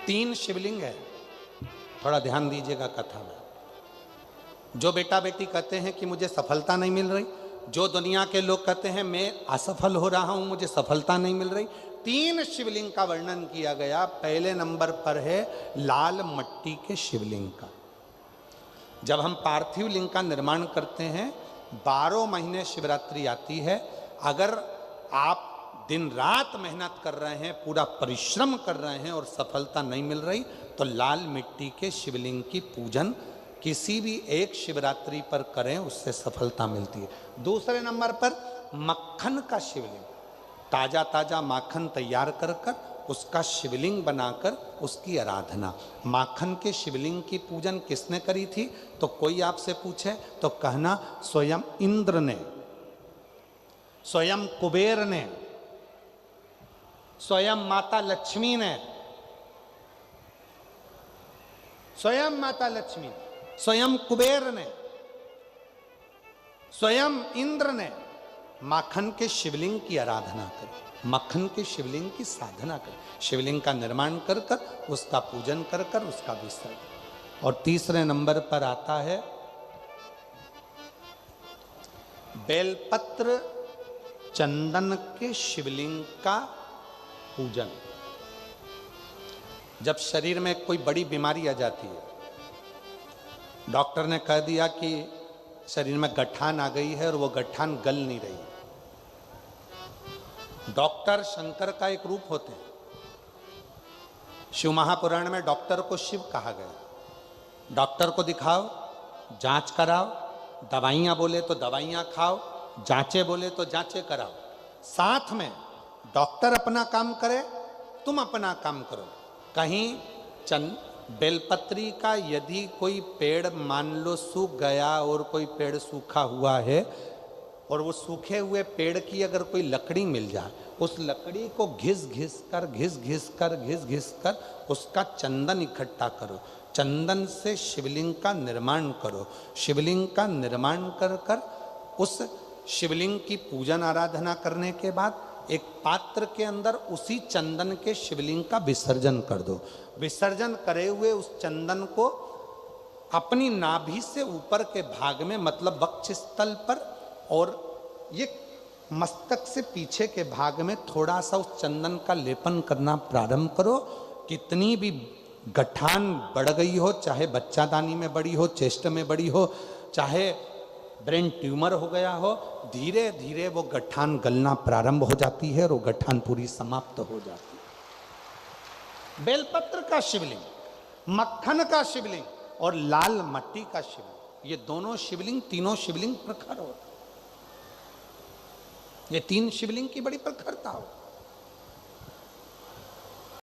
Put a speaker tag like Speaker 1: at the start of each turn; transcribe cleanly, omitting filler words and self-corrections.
Speaker 1: 3 शिवलिंग है। थोड़ा ध्यान दीजिएगा कथा में। जो बेटा बेटी कहते हैं कि मुझे सफलता नहीं मिल रही, जो दुनिया के लोग कहते हैं मैं असफल हो रहा हूं, मुझे सफलता नहीं मिल रही, 3 शिवलिंग का वर्णन किया गया। पहले नंबर पर है लाल मट्टी के शिवलिंग का। जब हम पार्थिव लिंग का निर्माण करते हैं, 12 महीने शिवरात्रि आती है। अगर आप दिन रात मेहनत कर रहे हैं, पूरा परिश्रम कर रहे हैं और सफलता नहीं मिल रही, तो लाल मिट्टी के शिवलिंग की पूजन किसी भी एक शिवरात्रि पर करें, उससे सफलता मिलती है। दूसरे नंबर पर मक्खन का शिवलिंग, ताजा ताजा माखन तैयार कर उसका शिवलिंग बनाकर उसकी आराधना। माखन के शिवलिंग की पूजन किसने करी थी? तो कोई आपसे पूछे तो कहना स्वयं इंद्र ने, स्वयं कुबेर ने, स्वयं माता लक्ष्मी ने, स्वयं माता लक्ष्मी, स्वयं कुबेर ने, स्वयं इंद्र ने माखन के शिवलिंग की आराधना करी, मक्खन के शिवलिंग की साधना करी, शिवलिंग का निर्माण कर उसका पूजन कर उसका विसर्जन। और तीसरे नंबर पर आता है बेलपत्र चंदन के शिवलिंग का पूजन। जब शरीर में कोई बड़ी बीमारी आ जाती है, डॉक्टर ने कह दिया कि शरीर में गठान आ गई है और वो गठान गल नहीं रही। डॉक्टर शंकर का एक रूप होते हैं। शिव महापुराण में डॉक्टर को शिव कहा गया। डॉक्टर को दिखाओ, जांच कराओ, दवाइयां बोले तो दवाइयां खाओ, जांचे बोले तो जांचे कराओ। साथ में डॉक्टर अपना काम करे, तुम अपना काम करो। कहीं बेलपत्री का यदि कोई पेड़ मान लो सूख गया और कोई पेड़ सूखा हुआ है, और वो सूखे हुए पेड़ की अगर कोई लकड़ी मिल जाए, उस लकड़ी को घिस घिस कर उसका चंदन इकट्ठा करो, चंदन से शिवलिंग का निर्माण करो, शिवलिंग का निर्माण कर उस शिवलिंग की पूजन आराधना करने के बाद एक पात्र के अंदर उसी चंदन के शिवलिंग का विसर्जन कर दो। विसर्जन करे हुए उस चंदन को अपनी नाभि से ऊपर के भाग में, मतलब वक्ष स्थल पर और ये मस्तक से पीछे के भाग में थोड़ा सा उस चंदन का लेपन करना प्रारंभ करो। कितनी भी गठान बढ़ गई हो, चाहे बच्चादानी में बड़ी हो, चेस्ट में बड़ी हो, चाहे ब्रेन ट्यूमर हो गया हो, धीरे धीरे वो गठान गलना प्रारंभ हो जाती है और वो गठान पूरी समाप्त हो जाती है। बेलपत्र का शिवलिंग, मक्खन का शिवलिंग और लाल मट्टी का शिवलिंग, ये दोनों शिवलिंग, तीनों शिवलिंग प्रखर होते। ये 3 शिवलिंग की बड़ी प्रखरता हो।